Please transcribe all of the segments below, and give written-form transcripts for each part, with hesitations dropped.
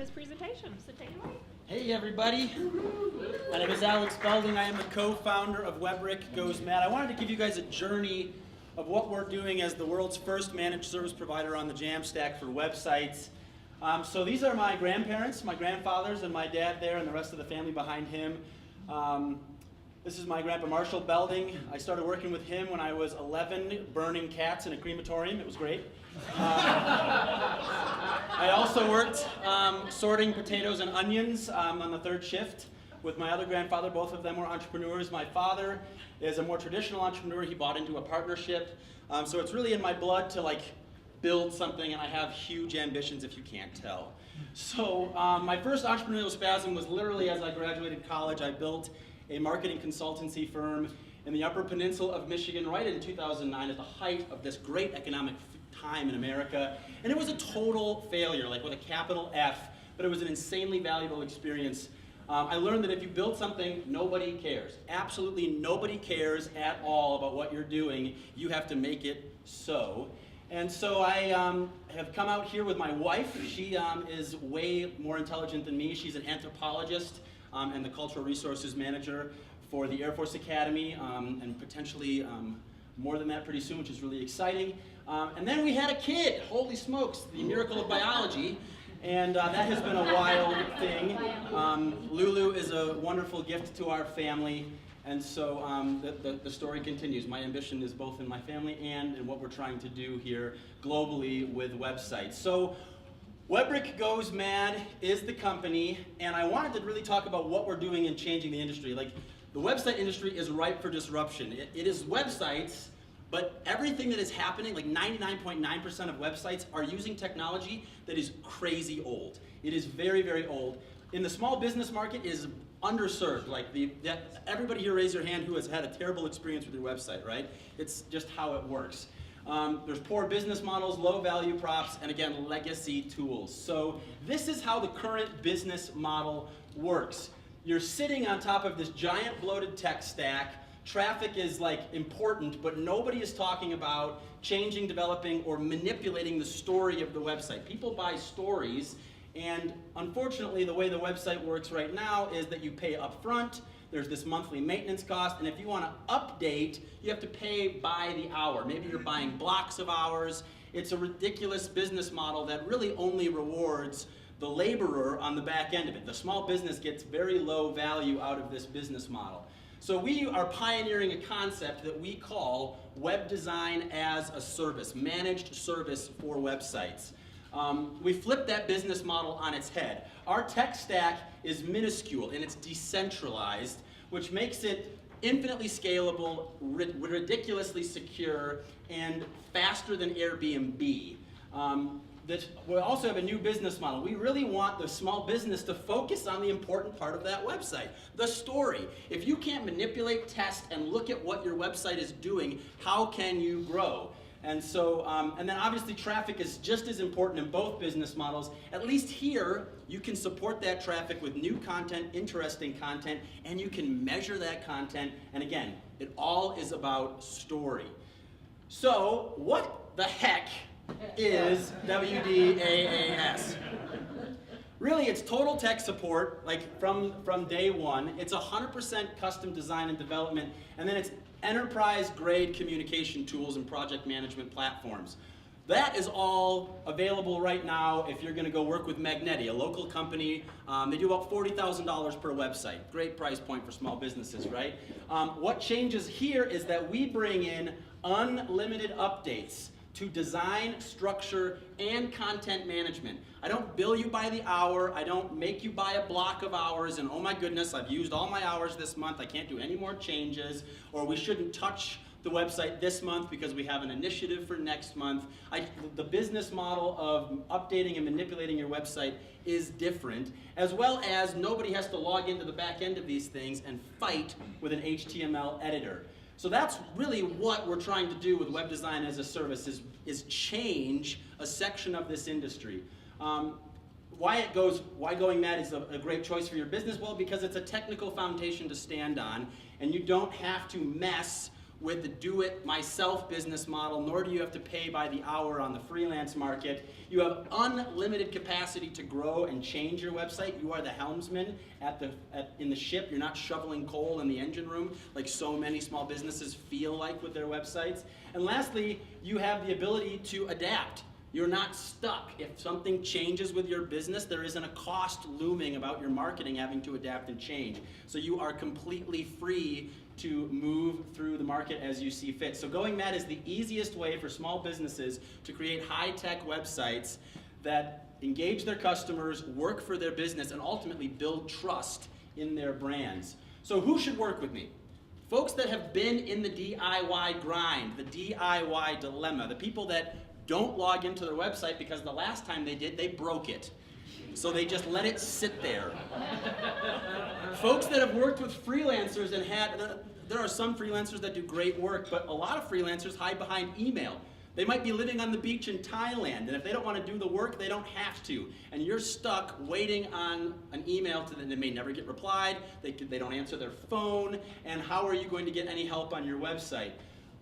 his presentation. So take it away. Hey everybody, my name is Alex Belding. I am the co-founder of Webbrick Goes Mad. I wanted to give you guys a journey of what we're doing as the world's first managed service provider on the Jamstack for websites. So these are my grandparents, my grandfathers, and my dad there, and the rest of the family behind him. This is my grandpa Marshall Belding. I started working with him when I was 11, burning cats in a crematorium. It was great. I also worked sorting potatoes and onions on the third shift with my other grandfather. Both of them were entrepreneurs. My father is a more traditional entrepreneur. He bought into a partnership. So it's really in my blood to build something, and I have huge ambitions if you can't tell. So my first entrepreneurial spasm was literally as I graduated college. I built a marketing consultancy firm in the Upper Peninsula of Michigan right in 2009 at the height of this great economic time in America. And it was a total failure, with a capital F, but it was an insanely valuable experience. I learned that if you build something, nobody cares. Absolutely nobody cares at all about what you're doing. You have to make it so. And so I have come out here with my wife. She is way more intelligent than me. She's an anthropologist and the cultural resources manager for the Air Force Academy, and potentially more than that pretty soon, which is really exciting. And then we had a kid. Holy smokes, the miracle of biology. And that has been a wild thing. Lulu is a wonderful gift to our family. And so the story continues. My ambition is both in my family and in what we're trying to do here globally with websites. So Webbrick Goes Mad is the company, and I wanted to really talk about what we're doing in changing the industry. The website industry is ripe for disruption. It is websites, but everything that is happening, 99.9% of websites are using technology that is crazy old. It is very, very old. In the small business market, it is underserved. Everybody here raise your hand who has had a terrible experience with your website, right? It's just how it works. There's poor business models, low value props, and again, legacy tools. So this is how the current business model works. You're sitting on top of this giant bloated tech stack. Traffic is important, but nobody is talking about changing, developing, or manipulating the story of the website. People buy stories, and unfortunately the way the website works right now is that you pay up front. There's this monthly maintenance cost, and if you want to update, you have to pay by the hour. Maybe you're buying blocks of hours. It's a ridiculous business model that really only rewards the laborer on the back end of it. The small business gets very low value out of this business model. So we are pioneering a concept that we call web design as a service, managed service for websites. We flipped that business model on its head. Our tech stack is minuscule and it's decentralized, which makes it infinitely scalable, ridiculously secure, and faster than Airbnb. We also have a new business model. We really want the small business to focus on the important part of that website, the story. If you can't manipulate, test, and look at what your website is doing, how can you grow? And so, and then obviously traffic is just as important in both business models. At least here, you can support that traffic with new content, interesting content, and you can measure that content. And again, it all is about story. So, what the heck is WDAAS? Really, it's total tech support, from day one. It's 100% custom design and development, and then it's enterprise-grade communication tools and project management platforms. That is all available right now if you're going to go work with Magneti, a local company. They do about $40,000 per website. Great price point for small businesses, right? What changes here is that we bring in unlimited updates to design, structure, and content management. I don't bill you by the hour. I don't make you buy a block of hours and oh my goodness, I've used all my hours this month. I can't do any more changes, or we shouldn't touch the website this month because we have an initiative for next month. The business model of updating and manipulating your website is different, as well as nobody has to log into the back end of these things and fight with an HTML editor. So that's really what we're trying to do with web design as a service, is change a section of this industry. Why Going Mad is a great choice for your business? Well, because it's a technical foundation to stand on, and you don't have to mess with the do-it-myself business model, nor do you have to pay by the hour on the freelance market. You have unlimited capacity to grow and change your website. You are the helmsman in the ship. You're not shoveling coal in the engine room like so many small businesses feel like with their websites. And lastly, you have the ability to adapt. You're not stuck. If something changes with your business, there isn't a cost looming about your marketing having to adapt and change. So you are completely free to move through the market as you see fit. So Going Mad is the easiest way for small businesses to create high-tech websites that engage their customers, work for their business, and ultimately build trust in their brands. So who should work with me? Folks that have been in the DIY grind, the DIY dilemma, the people that don't log into their website because the last time they did, they broke it. So they just let it sit there. Folks that have worked with freelancers and there are some freelancers that do great work, but a lot of freelancers hide behind email. They might be living on the beach in Thailand, and if they don't want to do the work, they don't have to. And you're stuck waiting on an email to them that may never get replied, they don't answer their phone, and how are you going to get any help on your website?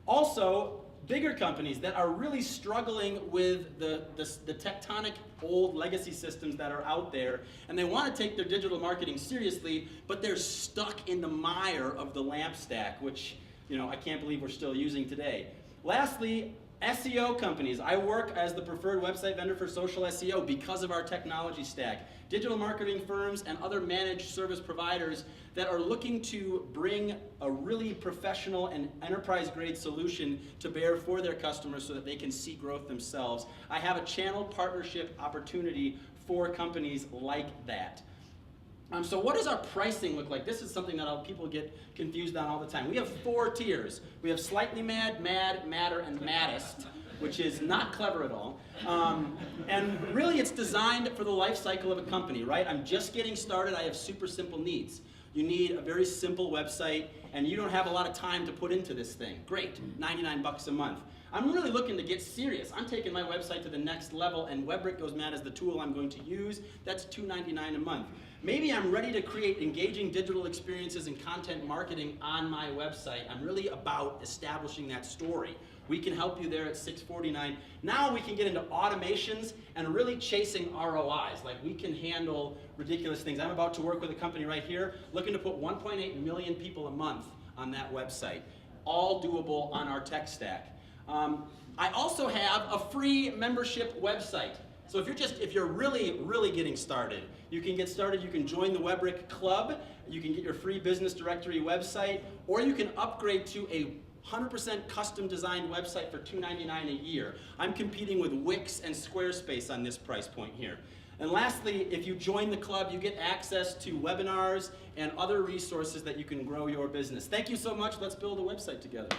Also, bigger companies that are really struggling with the tectonic old legacy systems that are out there, and they want to take their digital marketing seriously, but they're stuck in the mire of the LAMP stack, which I can't believe we're still using today. Lastly, SEO companies. I work as the preferred website vendor for social SEO because of our technology stack. Digital marketing firms and other managed service providers that are looking to bring a really professional and enterprise-grade solution to bear for their customers so that they can see growth themselves. I have a channel partnership opportunity for companies like that. So what does our pricing look like? This is something that people get confused on all the time. We have 4 tiers. We have Slightly Mad, Mad, Madder, and Maddest, which is not clever at all. And really it's designed for the life cycle of a company, right? I'm just getting started. I have super simple needs. You need a very simple website, and you don't have a lot of time to put into this thing. Great, $99 a month. I'm really looking to get serious. I'm taking my website to the next level, and WebRick Goes Mad is the tool I'm going to use. That's $2.99 a month. Maybe I'm ready to create engaging digital experiences and content marketing on my website. I'm really about establishing that story. We can help you there at $6.49. Now we can get into automations and really chasing ROIs. Like, we can handle ridiculous things. I'm about to work with a company right here looking to put 1.8 million people a month on that website. All doable on our tech stack. I also have a free membership website. So if you're really getting started, you can get started. You can join the WebRick Club. You can get your free business directory website, or you can upgrade to a 100% custom designed website for $2.99 a year. I'm competing with Wix and Squarespace on this price point here. And lastly, if you join the club, you get access to webinars and other resources that you can grow your business. Thank you so much. Let's build a website together.